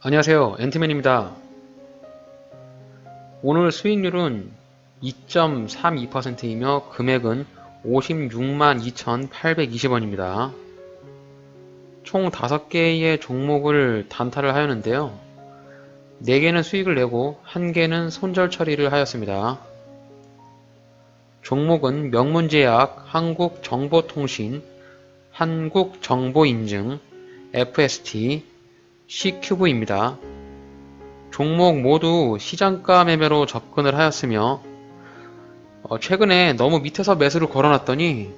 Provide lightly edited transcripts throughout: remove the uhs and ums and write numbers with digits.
안녕하세요. 엔트맨입니다. 오늘 수익률은 2.32%이며 금액은 56만 2,820원입니다. 총 5개의 종목을 단타를 하였는데요. 4개는 수익을 내고 1개는 손절 처리를 하였습니다. 종목은 명문제약, 한국정보통신, 한국정보인증, FST, C큐브입니다. 종목 모두 시장가 매매로 접근을 하였으며 최근에 너무 밑에서 매수를 걸어놨더니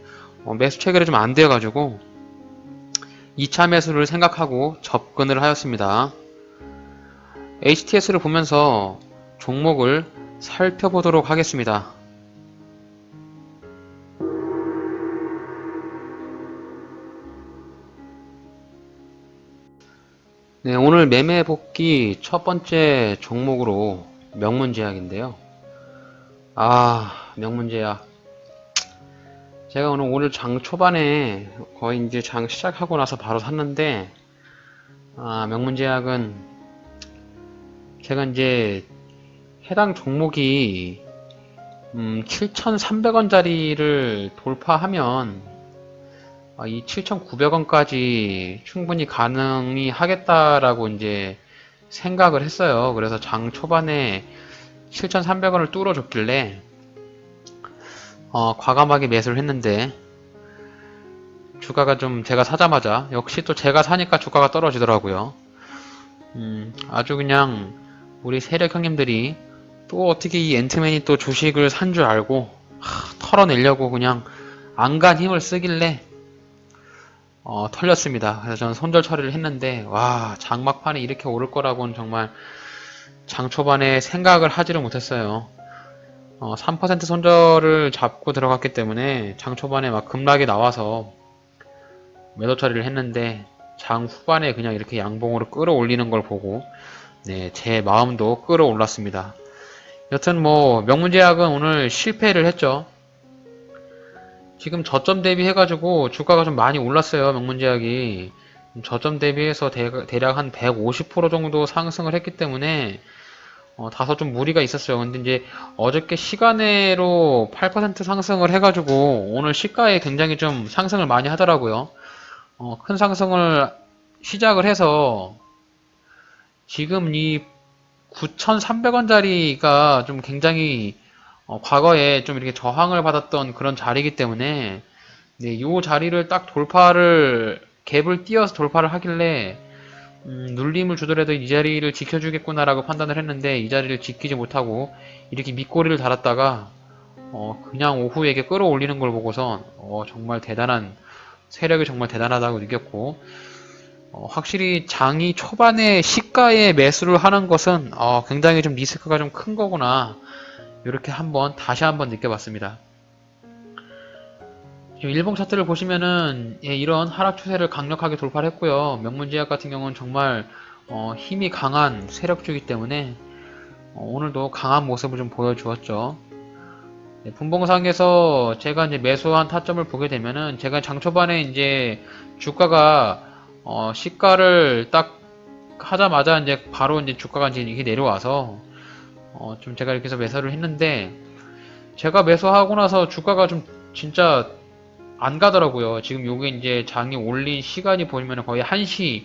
매수 체결이 좀 안 되어가지고 2차 매수를 생각하고 접근을 하였습니다. HTS를 보면서 종목을 살펴보도록 하겠습니다. 네, 오늘 매매 복귀 첫 번째 종목으로 명문제약인데요. 명문제약. 제가 오늘 장 초반에 거의 이제 장 시작하고 나서 바로 샀는데, 명문제약은 제가 이제 해당 종목이 7,300원짜리를 돌파하면 이 7,900원까지 충분히 가능히 하겠다라고 이제 생각을 했어요. 그래서 장 초반에 7,300원을 뚫어줬길래 과감하게 매수를 했는데 주가가 좀 제가 사자마자 역시 또 제가 사니까 주가가 떨어지더라고요. 아주 그냥 우리 세력 형님들이 또 어떻게 이 엔트맨이 또 주식을 산 줄 알고 털어내려고 그냥 안간 힘을 쓰길래 털렸습니다. 그래서 저는 손절 처리를 했는데 와, 장막판에 이렇게 오를 거라고는 정말 장 초반에 생각을 하지를 못했어요. 3% 손절을 잡고 들어갔기 때문에 장 초반에 막 급락이 나와서 매도 처리를 했는데 장 후반에 그냥 이렇게 양봉으로 끌어올리는 걸 보고 네, 제 마음도 끌어올랐습니다. 여튼 뭐 명문제약은 오늘 실패를 했죠. 지금 저점 대비해가지고 주가가 좀 많이 올랐어요. 명문제약이 저점 대비해서 대략 한 150% 정도 상승을 했기 때문에 다소 좀 무리가 있었어요. 근데 이제 어저께 시간으로 8% 상승을 해가지고 오늘 시가에 굉장히 좀 상승을 많이 하더라고요. 큰 상승을 시작을 해서 지금 이 9,300원짜리가 좀 굉장히 과거에 좀 이렇게 저항을 받았던 그런 자리이기 때문에 네, 이 자리를 딱 갭을 띄어서 돌파를 하길래 눌림을 주더라도 이 자리를 지켜주겠구나라고 판단을 했는데 이 자리를 지키지 못하고 이렇게 밑꼬리를 달았다가 그냥 오후에 이렇게 끌어올리는 걸 보고선 정말 대단한 세력이 정말 대단하다고 느꼈고 확실히 장이 초반에 시가에 매수를 하는 것은 굉장히 좀 리스크가 좀 큰 거구나 이렇게 다시 한번 느껴봤습니다. 일봉 차트를 보시면은 이런 하락 추세를 강력하게 돌파를 했고요. 명문제약 같은 경우는 정말 힘이 강한 세력주이기 때문에 오늘도 강한 모습을 좀 보여주었죠. 네, 분봉상에서 제가 이제 매수한 타점을 보게 되면은 제가 장 초반에 이제 주가가 시가를 딱 하자마자 이제 바로 이제 주가가 이제 이렇게 내려와서 좀 제가 이렇게 해서 매수를 했는데 제가 매수하고 나서 주가가 좀 진짜 안 가더라고요. 지금 요게 이제 장이 올린 시간이 보이면 거의 1시,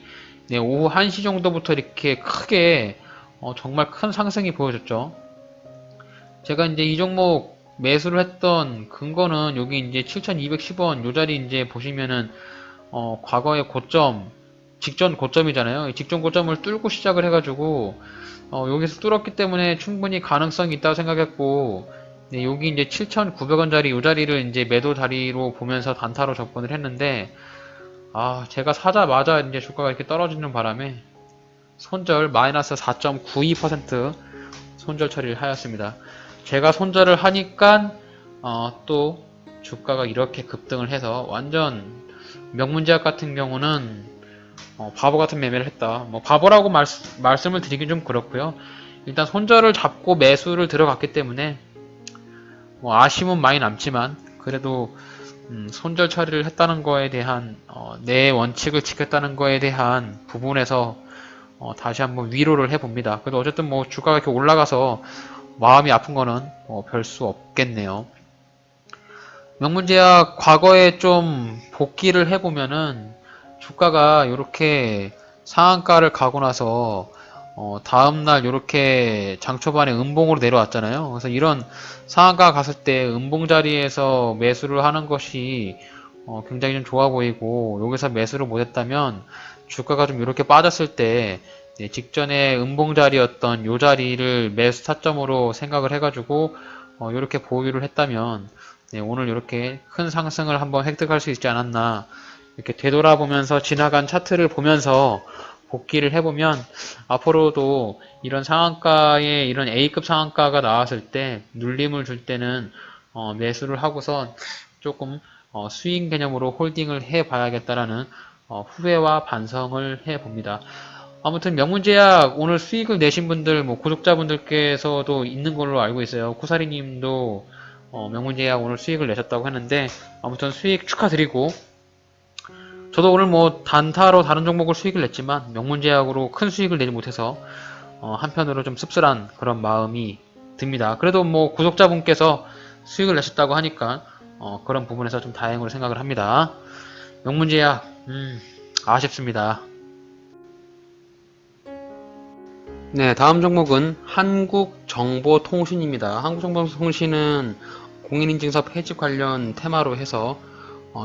네, 오후 1시 정도부터 이렇게 크게 정말 큰 상승이 보여졌죠. 제가 이제 이 종목 매수를 했던 근거는 여기 이제 7,210원 요 자리 이제 보시면은 과거의 고점, 직전 고점이잖아요. 직전 고점을 뚫고 시작을 해가지고 여기서 뚫었기 때문에 충분히 가능성이 있다고 생각했고 네, 여기 이제 7,900원짜리 이 자리를 이제 매도 자리로 보면서 단타로 접근을 했는데 제가 사자마자 이제 주가가 이렇게 떨어지는 바람에 손절 마이너스 4.92% 손절 처리를 하였습니다. 제가 손절을 하니까 또 주가가 이렇게 급등을 해서 완전 명문제약 같은 경우는 바보 같은 매매를 했다. 뭐 바보라고 말씀을 드리긴 좀 그렇고요. 일단 손절을 잡고 매수를 들어갔기 때문에 뭐 아쉬움은 많이 남지만 그래도 손절 처리를 했다는 거에 대한 내 원칙을 지켰다는 거에 대한 부분에서 다시 한번 위로를 해봅니다. 그래도 어쨌든 뭐 주가가 이렇게 올라가서 마음이 아픈 거는 별 수 없겠네요. 명문제약 과거에 좀 복귀를 해보면은 주가가 이렇게 상한가를 가고 나서 다음날 이렇게 장 초반에 음봉으로 내려왔잖아요. 그래서 이런 상한가 갔을 때 음봉 자리에서 매수를 하는 것이 굉장히 좀 좋아 보이고, 여기서 매수를 못했다면 주가가 좀 이렇게 빠졌을 때 직전에 음봉 자리였던 요 자리를 매수 타점으로 생각을 해가지고 이렇게 보유를 했다면 오늘 이렇게 큰 상승을 한번 획득할 수 있지 않았나. 이렇게 되돌아보면서 지나간 차트를 보면서 복귀를 해보면 앞으로도 이런 상한가에 이런 A급 상한가가 나왔을 때 눌림을 줄 때는 매수를 하고선 조금 수익 개념으로 홀딩을 해 봐야겠다라는 후회와 반성을 해 봅니다. 아무튼 명문제약 오늘 수익을 내신 분들, 뭐 구독자분들께서도 있는 걸로 알고 있어요. 쿠사리님도 명문제약 오늘 수익을 내셨다고 했는데, 아무튼 수익 축하드리고, 저도 오늘 뭐 단타로 다른 종목을 수익을 냈지만 명문제약으로 큰 수익을 내지 못해서 한편으로 좀 씁쓸한 그런 마음이 듭니다. 그래도 뭐 구독자분께서 수익을 내셨다고 하니까 그런 부분에서 좀 다행으로 생각을 합니다. 명문제약 아쉽습니다. 네, 다음 종목은 한국정보통신입니다. 한국정보통신은 공인인증서 폐지 관련 테마로 해서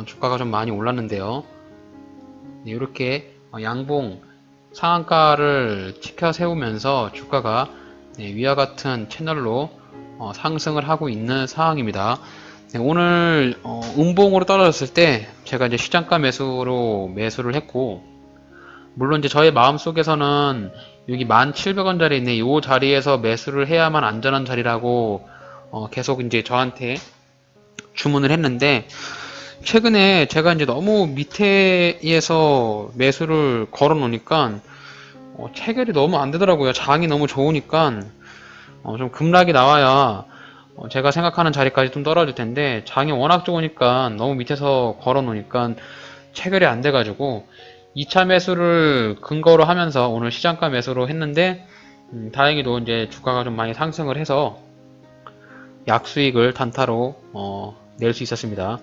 주가가 좀 많이 올랐는데요. 네, 이렇게 양봉 상한가를 지켜 세우면서 주가가 위와 같은 채널로 상승을 하고 있는 상황입니다. 네, 오늘 음봉으로 떨어졌을 때 제가 이제 시장가 매수로 매수를 했고, 물론 이제 저의 마음속에서는 여기 1,700원짜리 있네, 이 자리에서 매수를 해야만 안전한 자리라고 계속 이제 저한테 주문을 했는데, 최근에 제가 이제 너무 밑에에서 매수를 걸어 놓으니까 체결이 너무 안 되더라고요. 장이 너무 좋으니까 좀 급락이 나와야 제가 생각하는 자리까지 좀 떨어질 텐데, 장이 워낙 좋으니까 너무 밑에서 걸어 놓으니까 체결이 안 돼가지고 2차 매수를 근거로 하면서 오늘 시장가 매수로 했는데, 다행히도 이제 주가가 좀 많이 상승을 해서 약수익을 단타로 낼 수 있었습니다.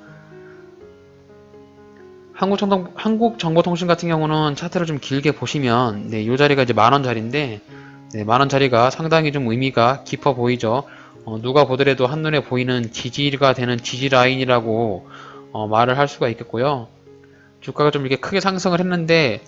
한국정보통신 같은 경우는 차트를 좀 길게 보시면 이 자리가 이제 만원 자리인데, 만원 자리가 상당히 좀 의미가 깊어 보이죠. 누가 보더라도 한눈에 보이는 지지가 되는 지지 라인이라고 말을 할 수가 있겠고요. 주가가 좀 이렇게 크게 상승을 했는데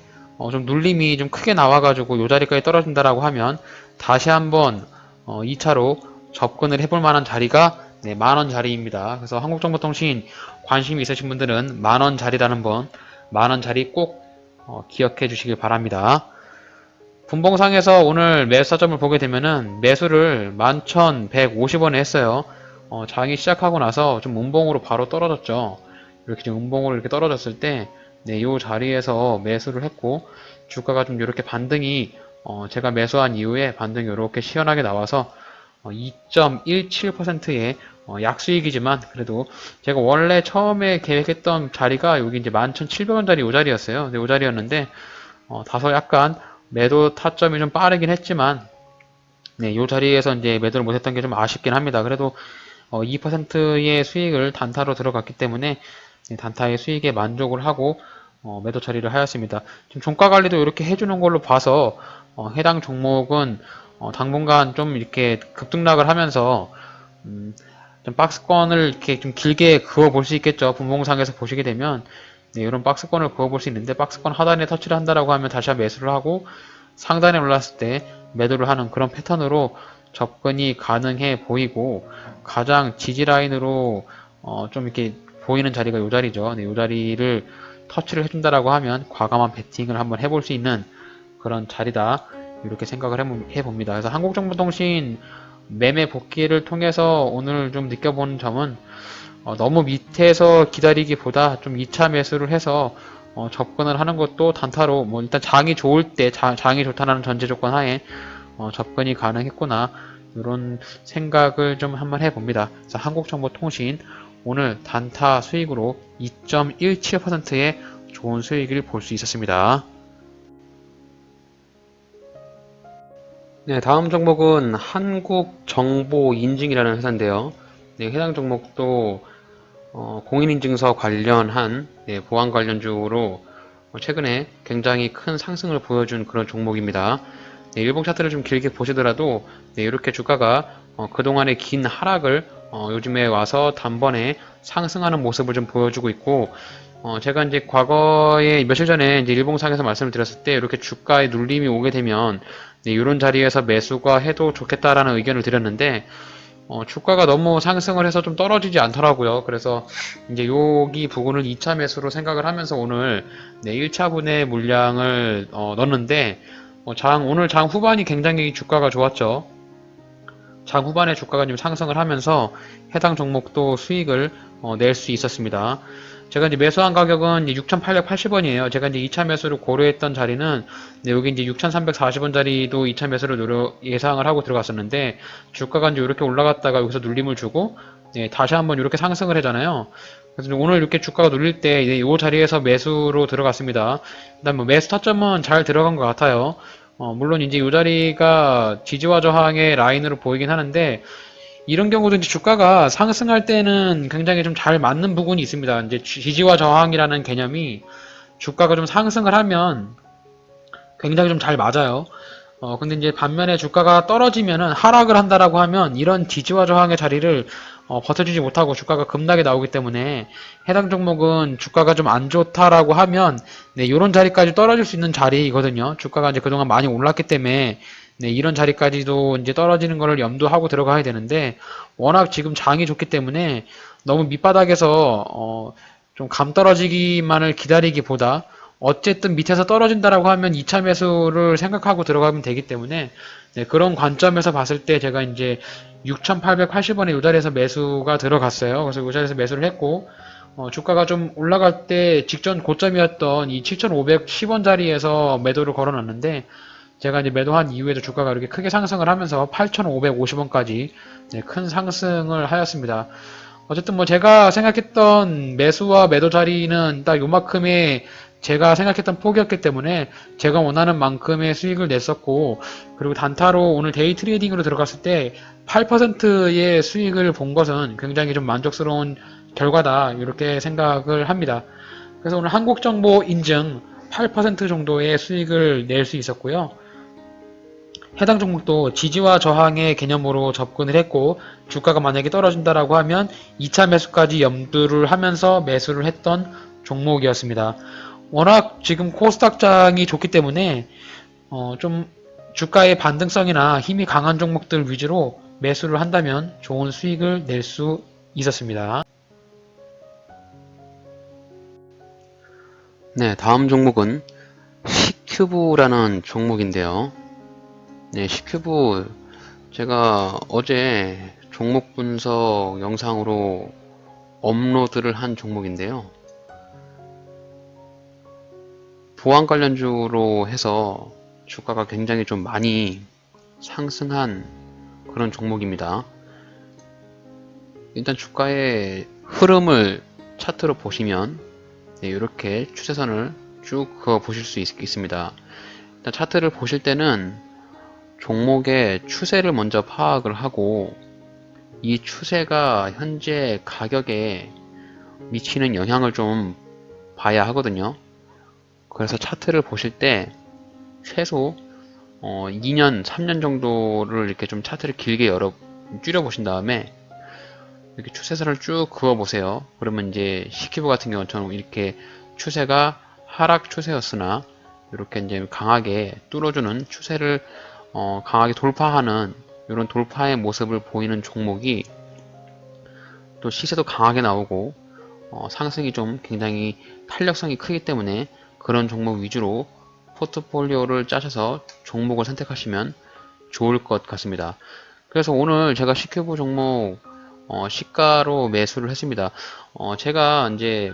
좀 눌림이 좀 크게 나와가지고 이 자리까지 떨어진다라고 하면 다시 한번 2차로 접근을 해볼 만한 자리가 만원 자리입니다. 그래서 한국정보통신 관심이 있으신 분들은 만원 자리라는 번, 만원 자리 꼭 기억해 주시길 바랍니다. 분봉상에서 오늘 매수타점을 보게 되면은 매수를 11,150원에 했어요. 장이 시작하고 나서 좀 음봉으로 바로 떨어졌죠. 이렇게 좀 음봉으로 이렇게 떨어졌을 때, 요 자리에서 매수를 했고, 주가가 좀 이렇게 반등이, 제가 매수한 이후에 반등이 이렇게 시원하게 나와서 2.17%의 약수익이지만, 그래도 제가 원래 처음에 계획했던 자리가 여기 이제 11,700원짜리 요 자리였어요. 근데 요 자리였는데, 다소 약간 매도 타점이 좀 빠르긴 했지만, 요 자리에서 이제 매도를 못했던 게 좀 아쉽긴 합니다. 그래도 2%의 수익을 단타로 들어갔기 때문에 단타의 수익에 만족을 하고 매도 처리를 하였습니다. 지금 종가 관리도 이렇게 해주는 걸로 봐서 해당 종목은 당분간 좀 이렇게 급등락을 하면서 좀 박스권을 이렇게 좀 길게 그어 볼 수 있겠죠. 분봉상에서 보시게 되면 이런 박스권을 그어 볼 수 있는데, 박스권 하단에 터치를 한다라고 하면 다시 한번 매수를 하고 상단에 올랐을 때 매도를 하는 그런 패턴으로 접근이 가능해 보이고, 가장 지지 라인으로 좀 이렇게 보이는 자리가 이 자리죠. 이 자리를 터치를 해준다라고 하면 과감한 베팅을 한번 해볼 수 있는 그런 자리다, 이렇게 생각을 해봅니다. 그래서 한국정보통신 매매 복귀를 통해서 오늘 좀 느껴보는 점은 너무 밑에서 기다리기보다 좀 2차 매수를 해서 접근을 하는 것도 단타로, 뭐 일단 장이 좋을 때 장이 좋다는 전제 조건 하에 접근이 가능했구나, 이런 생각을 좀 한번 해봅니다. 그래서 한국정보통신 오늘 단타 수익으로 2.17%의 좋은 수익을 볼 수 있었습니다. 네, 다음 종목은 한국정보인증이라는 회사인데요. 네, 해당 종목도 공인인증서 관련한 보안 관련주로 최근에 굉장히 큰 상승을 보여준 그런 종목입니다. 네, 일봉 차트를 좀 길게 보시더라도 네, 이렇게 주가가 그동안의 긴 하락을 요즘에 와서 단번에 상승하는 모습을 좀 보여주고 있고, 제가 이제 과거에 며칠 전에 이제 일봉상에서 말씀을 드렸을 때 이렇게 주가에 눌림이 오게 되면 네, 이런 자리에서 매수가 해도 좋겠다라는 의견을 드렸는데 주가가 너무 상승을 해서 좀 떨어지지 않더라고요. 그래서 이제 여기 부분을 2차 매수로 생각을 하면서 오늘 네, 1차분의 물량을 넣었는데 오늘 장 후반이 굉장히 주가가 좋았죠. 장 후반에 주가가 좀 상승을 하면서 해당 종목도 수익을 낼 수 있었습니다. 제가 이제 매수한 가격은 6,880원이에요. 제가 이제 2차 매수를 고려했던 자리는 네, 여기 이제 6,340원 자리도 2차 매수를 예상을 하고 들어갔었는데 주가가 이제 이렇게 올라갔다가 여기서 눌림을 주고 네, 다시 한번 이렇게 상승을 하잖아요. 그래서 오늘 이렇게 주가가 눌릴 때 이 자리에서 매수로 들어갔습니다. 일단 뭐 매수 타점은 잘 들어간 것 같아요. 물론 이제 이 자리가 지지와 저항의 라인으로 보이긴 하는데 이런 경우도 이제 주가가 상승할 때는 굉장히 좀 잘 맞는 부분이 있습니다. 이제 지지와 저항이라는 개념이 주가가 좀 상승을 하면 굉장히 좀 잘 맞아요. 근데 이제 반면에 주가가 떨어지면은 하락을 한다라고 하면 이런 지지와 저항의 자리를 버텨주지 못하고 주가가 급락에 나오기 때문에 해당 종목은 주가가 좀 안 좋다라고 하면 네, 이런 자리까지 떨어질 수 있는 자리거든요. 주가가 이제 그동안 많이 올랐기 때문에 네, 이런 자리까지도 이제 떨어지는 거를 염두하고 들어가야 되는데 워낙 지금 장이 좋기 때문에 너무 밑바닥에서 좀 감 떨어지기만을 기다리기보다 어쨌든 밑에서 떨어진다라고 하면 2차 매수를 생각하고 들어가면 되기 때문에 네, 그런 관점에서 봤을 때 제가 이제 6,880원에 이 자리에서 매수가 들어갔어요. 그래서 이 자리에서 매수를 했고 주가가 좀 올라갈 때 직전 고점이었던 이 7,510원 자리에서 매도를 걸어놨는데 제가 이제 매도한 이후에도 주가가 이렇게 크게 상승을 하면서 8,550원까지 네, 큰 상승을 하였습니다. 어쨌든 뭐 제가 생각했던 매수와 매도 자리는 딱 요만큼의 제가 생각했던 폭이었기 때문에 제가 원하는 만큼의 수익을 냈었고 그리고 단타로 오늘 데이 트레이딩으로 들어갔을 때 8%의 수익을 본 것은 굉장히 좀 만족스러운 결과다 이렇게 생각을 합니다. 그래서 오늘 한국정보 인증 8% 정도의 수익을 낼 수 있었고요. 해당 종목도 지지와 저항의 개념으로 접근을 했고 주가가 만약에 떨어진다라고 하면 2차 매수까지 염두를 하면서 매수를 했던 종목이었습니다. 워낙 지금 코스닥장이 좋기 때문에 좀 주가의 반등성이나 힘이 강한 종목들 위주로 매수를 한다면 좋은 수익을 낼 수 있었습니다. 네, 다음 종목은 C큐브라는 종목인데요. 네, C큐브 제가 어제 종목 분석 영상으로 업로드를 한 종목인데요. 보안 관련주로 해서 주가가 굉장히 좀 많이 상승한 그런 종목입니다. 일단 주가의 흐름을 차트로 보시면 네, 이렇게 추세선을 쭉 그어 보실 수 있습니다. 일단 차트를 보실 때는 종목의 추세를 먼저 파악을 하고 이 추세가 현재 가격에 미치는 영향을 좀 봐야 하거든요. 그래서 차트를 보실 때 최소 2년, 3년 정도를 이렇게 좀 차트를 길게 줄여 보신 다음에 이렇게 추세선을 쭉 그어 보세요. 그러면 이제 C큐브 같은 경우처럼 이렇게 추세가 하락 추세였으나 이렇게 이제 강하게 뚫어주는 추세를 강하게 돌파하는 이런 돌파의 모습을 보이는 종목이 또 시세도 강하게 나오고 상승이 좀 굉장히 탄력성이 크기 때문에 그런 종목 위주로 포트폴리오를 짜셔서 종목을 선택하시면 좋을 것 같습니다. 그래서 오늘 제가 C큐브 종목 시가로 매수를 했습니다. 제가 이제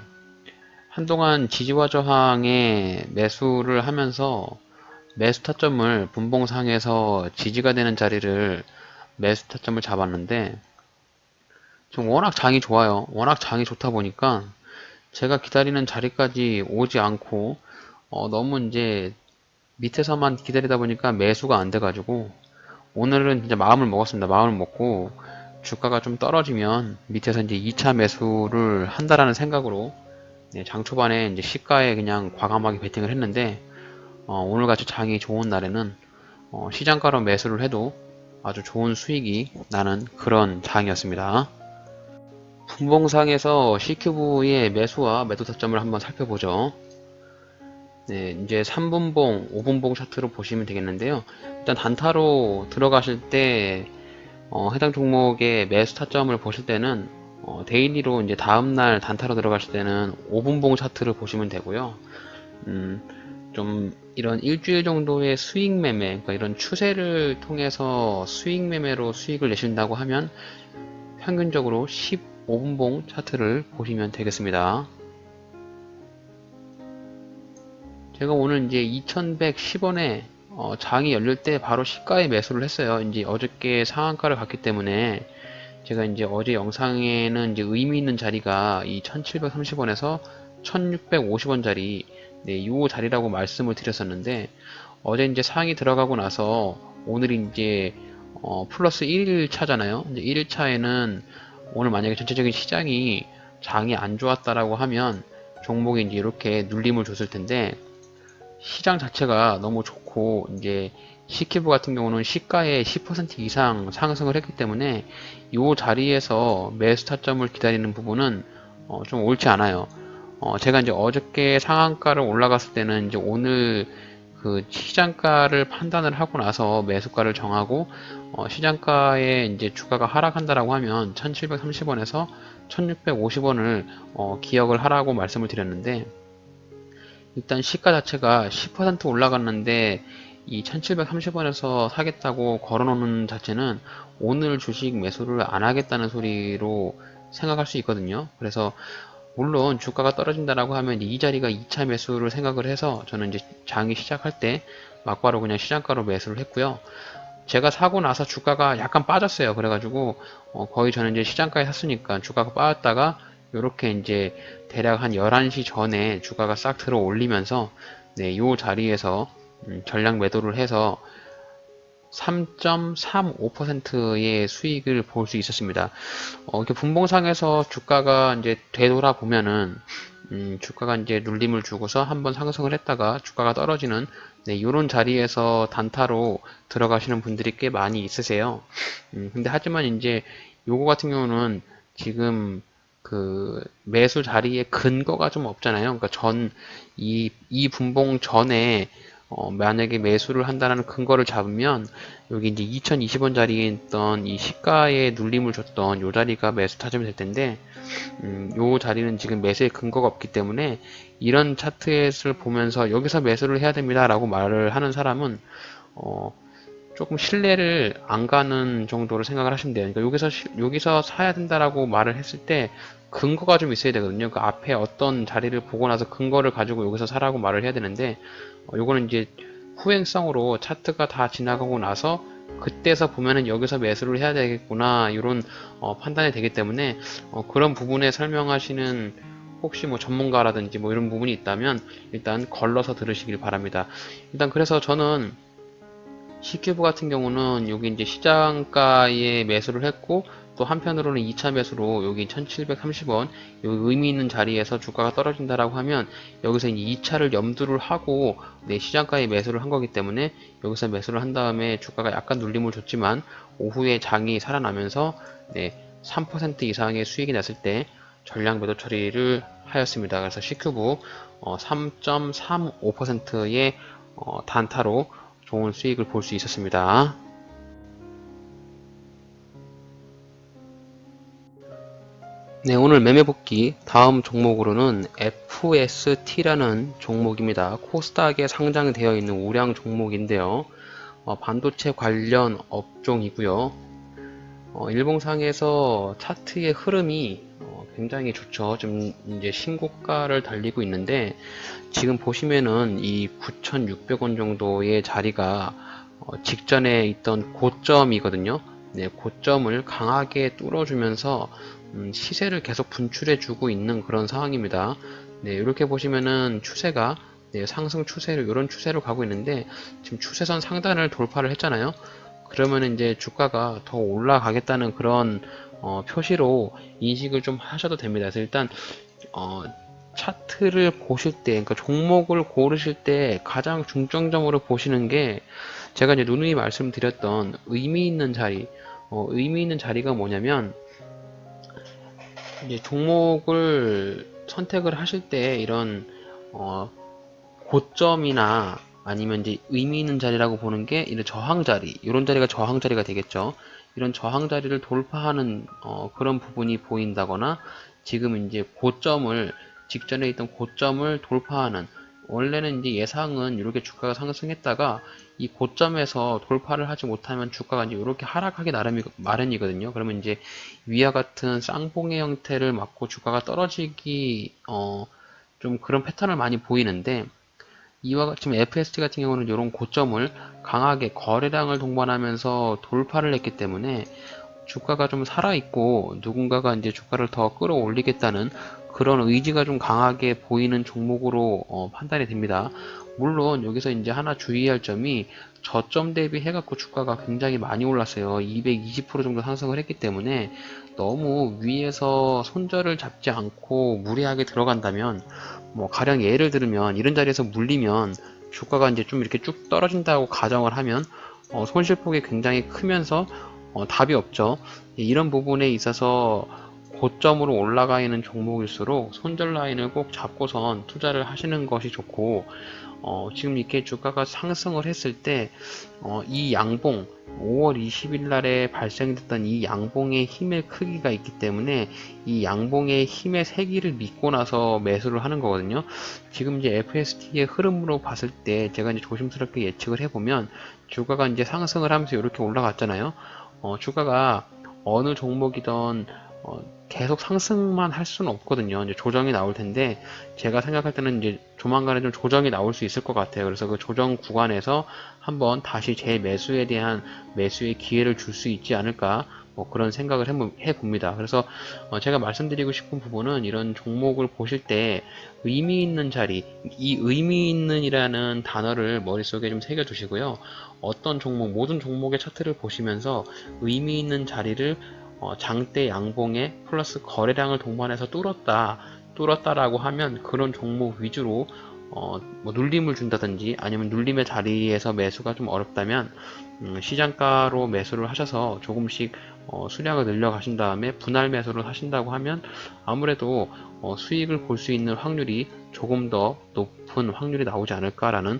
한동안 지지와 저항에 매수를 하면서 매수 타점을 분봉상에서 지지가 되는 자리를 매수 타점을 잡았는데 좀 워낙 장이 좋아요. 워낙 장이 좋다 보니까 제가 기다리는 자리까지 오지 않고 너무 이제 밑에서만 기다리다 보니까 매수가 안 돼가지고 오늘은 진짜 마음을 먹었습니다. 마음을 먹고 주가가 좀 떨어지면 밑에서 이제 2차 매수를 한다라는 생각으로 장 초반에 이제 시가에 그냥 과감하게 베팅을 했는데 오늘같이 장이 좋은 날에는 시장가로 매수를 해도 아주 좋은 수익이 나는 그런 장이었습니다. 분봉상에서 C큐브의 매수와 매도 타점을 한번 살펴보죠. 네, 이제 3분봉, 5분봉 차트로 보시면 되겠는데요. 일단 단타로 들어가실 때 해당 종목의 매수 타점을 보실 때는 데일리로 이제 다음날 단타로 들어가실 때는 5분봉 차트를 보시면 되고요. 좀 이런 일주일 정도의 수익 매매, 그러니까 이런 추세를 통해서 수익 매매로 수익을 내신다고 하면 평균적으로 15분봉 차트를 보시면 되겠습니다. 제가 오늘 이제 2110원에 장이 열릴 때 바로 시가에 매수를 했어요. 이제 어저께 상한가를 갔기 때문에 제가 이제 어제 영상에는 이제 의미 있는 자리가 이 1730원에서 1650원짜리 네, 요 자리라고 말씀을 드렸었는데 어제 이제 상이 들어가고 나서 오늘이 이제 플러스 1일차잖아요. 이제 1일차에는 오늘 만약에 전체적인 시장이 장이 안 좋았다라고 하면 종목이 이제 이렇게 눌림을 줬을 텐데 시장 자체가 너무 좋고 이제 C큐브 같은 경우는 시가의 10% 이상 상승을 했기 때문에 이 자리에서 매수 타점을 기다리는 부분은 좀 옳지 않아요. 제가 이제 어저께 상한가를 올라갔을 때는 이제 오늘 그 시장가를 판단을 하고 나서 매수가를 정하고 시장가에 이제 주가가 하락한다라고 하면 1730원에서 1650원을 기억을 하라고 말씀을 드렸는데 일단 시가 자체가 10% 올라갔는데 이 1730원에서 사겠다고 걸어놓는 자체는 오늘 주식 매수를 안 하겠다는 소리로 생각할 수 있거든요. 그래서 물론 주가가 떨어진다라고 하면 이 자리가 2차 매수를 생각을 해서 저는 이제 장이 시작할 때 막바로 그냥 시장가로 매수를 했고요. 제가 사고 나서 주가가 약간 빠졌어요. 그래가지고 거의 저는 이제 시장가에 샀으니까 주가가 빠졌다가 이렇게 이제 대략 한 11시 전에 주가가 싹 들어 올리면서 네, 요 자리에서 전량 매도를 해서 3.35%의 수익을 볼 수 있었습니다. 이렇게 분봉상에서 주가가 이제 되돌아보면은 주가가 이제 눌림을 주고서 한번 상승을 했다가 주가가 떨어지는 네, 이런 자리에서 단타로 들어가시는 분들이 꽤 많이 있으세요. 근데 하지만 이제 요거 같은 경우는 지금 그 매수 자리에 근거가 좀 없잖아요. 그러니까 이 분봉 전에 만약에 매수를 한다는 근거를 잡으면 여기 이제 2020원짜리에 있던 이 시가에 눌림을 줬던 요 자리가 매수 타점이 될 텐데 요 자리는 지금 매수의 근거가 없기 때문에 이런 차트를 보면서 여기서 매수를 해야 됩니다 라고 말을 하는 사람은 조금 신뢰를 안 가는 정도로 생각을 하시면 돼요. 그러니까 여기서 사야 된다라고 말을 했을 때 근거가 좀 있어야 되거든요. 그 앞에 어떤 자리를 보고 나서 근거를 가지고 여기서 사라고 말을 해야 되는데 요거는 이제 후행성으로 차트가 다 지나가고 나서 그때서 보면은 여기서 매수를 해야 되겠구나 이런 판단이 되기 때문에 그런 부분에 설명하시는 혹시 뭐 전문가라든지 뭐 이런 부분이 있다면 일단 걸러서 들으시길 바랍니다. 일단 그래서 저는 C큐브 같은 경우는 여기 이제 시장가에 매수를 했고 또 한편으로는 2차 매수로 여기 1730원 여기 의미 있는 자리에서 주가가 떨어진다라고 하면 여기서 이제 2차를 염두를 하고 네, 시장가에 매수를 한 거기 때문에 여기서 매수를 한 다음에 주가가 약간 눌림을 줬지만 오후에 장이 살아나면서 네, 3% 이상의 수익이 났을 때 전량 매도 처리를 하였습니다. 그래서 C큐브 3.35%의 단타로 좋은 수익을 볼 수 있었습니다. 네, 오늘 매매복귀 다음 종목으로는 FST라는 종목입니다. 코스닥에 상장되어 있는 우량 종목인데요. 반도체 관련 업종이고요. 일봉상에서 차트의 흐름이 굉장히 좋죠. 좀 이제 신고가를 달리고 있는데 지금 보시면은 이 9,600원 정도의 자리가 직전에 있던 고점이거든요. 네, 고점을 강하게 뚫어주면서 시세를 계속 분출해주고 있는 그런 상황입니다. 네, 이렇게 보시면은 추세가 네, 상승 추세로 이런 추세로 가고 있는데 지금 추세선 상단을 돌파를 했잖아요. 그러면 이제 주가가 더 올라가겠다는 그런 표시로 인식을 좀 하셔도 됩니다. 그래서 일단 어, 차트를 보실 때, 그러니까 종목을 고르실 때 가장 중점적으로 보시는 게 제가 이제 누누이 말씀드렸던 의미 있는 자리, 의미 있는 자리가 뭐냐면 이제 종목을 선택을 하실 때 이런 어, 고점이나 아니면 이제 의미 있는 자리라고 보는 게 이런 저항 자리, 이런 자리가 저항 자리가 되겠죠. 이런 저항 자리를 돌파하는 그런 부분이 보인다거나 지금 이제 고점을 직전에 있던 고점을 돌파하는 원래는 이제 예상은 이렇게 주가가 상승했다가 이 고점에서 돌파를 하지 못하면 주가가 이제 이렇게 하락하기 마련이거든요. 그러면 이제 위와 같은 쌍봉의 형태를 맞고 주가가 떨어지기 좀 그런 패턴을 많이 보이는데 이와 같이 지금 FST 같은 경우는 이런 고점을 강하게 거래량을 동반하면서 돌파를 했기 때문에 주가가 좀 살아있고 누군가가 이제 주가를 더 끌어올리겠다는 그런 의지가 좀 강하게 보이는 종목으로 판단이 됩니다. 물론 여기서 이제 하나 주의할 점이 저점 대비 해갖고 주가가 굉장히 많이 올랐어요. 220% 정도 상승을 했기 때문에 너무 위에서 손절을 잡지 않고 무리하게 들어간다면 뭐 가령 예를 들면 이런 자리에서 물리면 주가가 이제 좀 이렇게 쭉 떨어진다고 가정을 하면 손실폭이 굉장히 크면서 답이 없죠. 이런 부분에 있어서 고점으로 올라가 있는 종목일수록 손절 라인을 꼭 잡고선 투자를 하시는 것이 좋고 지금 이렇게 주가가 상승을 했을 때 이 양봉 5월 20일 날에 발생됐던 이 양봉의 힘의 크기가 있기 때문에 이 양봉의 힘의 세기를 믿고 나서 매수를 하는 거거든요. 지금 이제 FST의 흐름으로 봤을 때 제가 이제 조심스럽게 예측을 해보면 주가가 이제 상승을 하면서 이렇게 올라갔잖아요. 주가가 어느 종목이든 계속 상승만 할 수는 없거든요. 이제 조정이 나올 텐데 제가 생각할 때는 이제 조만간에 좀 조정이 나올 수 있을 것 같아요. 그래서 그 조정 구간에서 한번 다시 재매수에 대한 매수의 기회를 줄 수 있지 않을까 뭐 그런 생각을 해봅니다. 그래서 제가 말씀드리고 싶은 부분은 이런 종목을 보실 때 의미 있는 자리, 이 의미 있는이라는 단어를 머릿속에 좀 새겨두시고요. 어떤 종목, 모든 종목의 차트를 보시면서 의미 있는 자리를 장대 양봉에 플러스 거래량을 동반해서 뚫었다라고 하면 그런 종목 위주로 뭐 눌림을 준다든지 아니면 눌림의 자리에서 매수가 좀 어렵다면 시장가로 매수를 하셔서 조금씩 수량을 늘려 가신 다음에 분할 매수를 하신다고 하면 아무래도 수익을 볼 수 있는 확률이 조금 더 높은 확률이 나오지 않을까라는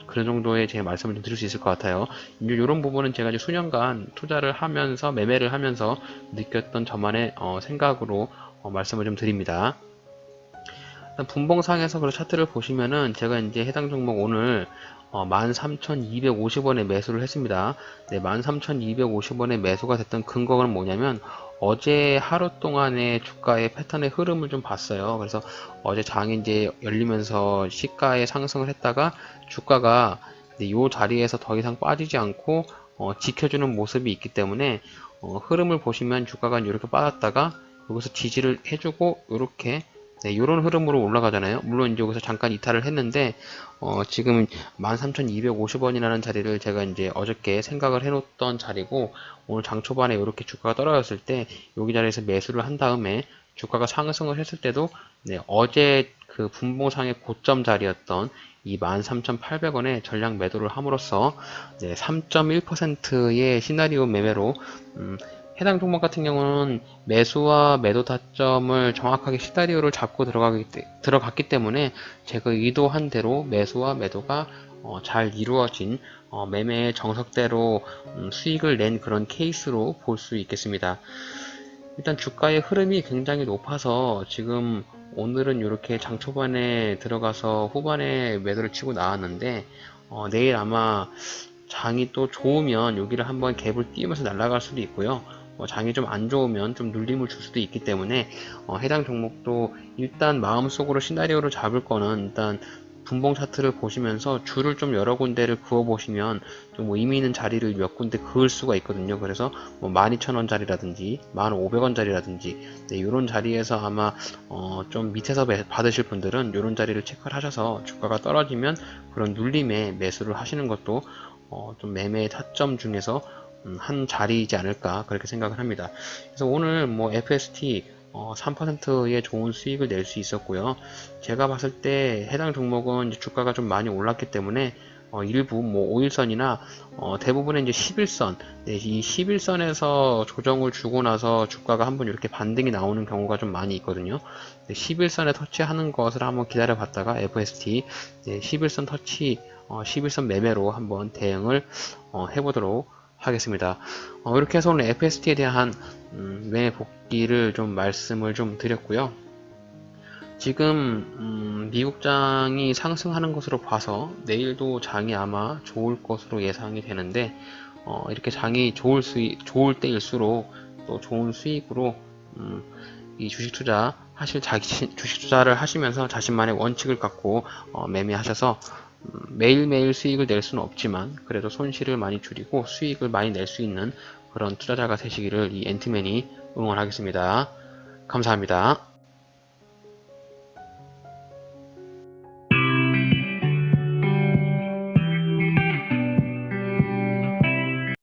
그런 정도의 제 말씀을 좀 드릴 수 있을 것 같아요. 이런 부분은 제가 이제 수년간 투자를 하면서 매매를 하면서 느꼈던 저만의 생각으로 말씀을 좀 드립니다. 분봉상에서 그 차트를 보시면은 제가 이제 해당 종목 오늘 13,250원에 매수를 했습니다. 네, 13,250원에 매수가 됐던 근거는 뭐냐면 어제 하루 동안의 주가의 패턴의 흐름을 좀 봤어요. 그래서 어제 장이 이제 열리면서 시가의 상승을 했다가 주가가 이 자리에서 더 이상 빠지지 않고 지켜주는 모습이 있기 때문에 흐름을 보시면 주가가 이렇게 빠졌다가 여기서 지지를 해주고 이렇게 네, 이런 흐름으로 올라가잖아요. 물론 이제 여기서 잠깐 이탈을 했는데 지금 13,250원이라는 자리를 제가 이제 어저께 생각을 해놓던 자리고 오늘 장 초반에 이렇게 주가가 떨어졌을 때 여기 자리에서 매수를 한 다음에 주가가 상승을 했을 때도 네, 어제 그 분봉상의 고점 자리였던 이 13,800원에 전량 매도를 함으로써 네, 3.1%의 시나리오 매매로 해당 종목 같은 경우는 매수와 매도 타점을 정확하게 시나리오를 잡고 들어갔기 때문에 제가 의도한 대로 매수와 매도가 잘 이루어진 매매의 정석대로 수익을 낸 그런 케이스로 볼 수 있겠습니다. 일단 주가의 흐름이 굉장히 높아서 지금 오늘은 이렇게 장 초반에 들어가서 후반에 매도를 치고 나왔는데 내일 아마 장이 또 좋으면 여기를 한번 갭을 띄우면서 날아갈 수도 있고요. 장이 좀 안 좋으면 좀 눌림을 줄 수도 있기 때문에 해당 종목도 일단 마음속으로 시나리오를 잡을 거는 일단 분봉 차트를 보시면서 줄을 좀 여러 군데를 그어 보시면 좀 뭐 의미 있는 자리를 몇 군데 그을 수가 있거든요. 그래서 뭐 12,000원 자리라든지 1,500원 자리라든지 네, 이런 자리에서 아마 좀 밑에서 받으실 분들은 이런 자리를 체크를 하셔서 주가가 떨어지면 그런 눌림에 매수를 하시는 것도 좀 매매 타점 중에서 한 자리이지 않을까 그렇게 생각을 합니다. 그래서 오늘 뭐 FST 3%의 좋은 수익을 낼 수 있었고요. 제가 봤을 때 해당 종목은 이제 주가가 좀 많이 올랐기 때문에 일부 뭐 5일선이나 대부분의 이제 11선, 네, 이 11선에서 조정을 주고 나서 주가가 한번 이렇게 반등이 나오는 경우가 좀 많이 있거든요. 네, 11선에 터치하는 것을 한번 기다려 봤다가 FST 네, 11선 터치, 11선 매매로 한번 대응을 해보도록 하겠습니다. 이렇게 해서 오늘 FST에 대한 매매 복귀를 좀 말씀을 좀 드렸고요. 지금 미국장이 상승하는 것으로 봐서 내일도 장이 아마 좋을 것으로 예상이 되는데 이렇게 장이 좋을 때일수록 또 좋은 수익으로 이 주식 투자를 하시면서 자신만의 원칙을 갖고 매매하셔서 매일매일 수익을 낼 수는 없지만 그래도 손실을 많이 줄이고 수익을 많이 낼 수 있는 그런 투자자가 되시기를 이 앤트맨이 응원하겠습니다. 감사합니다.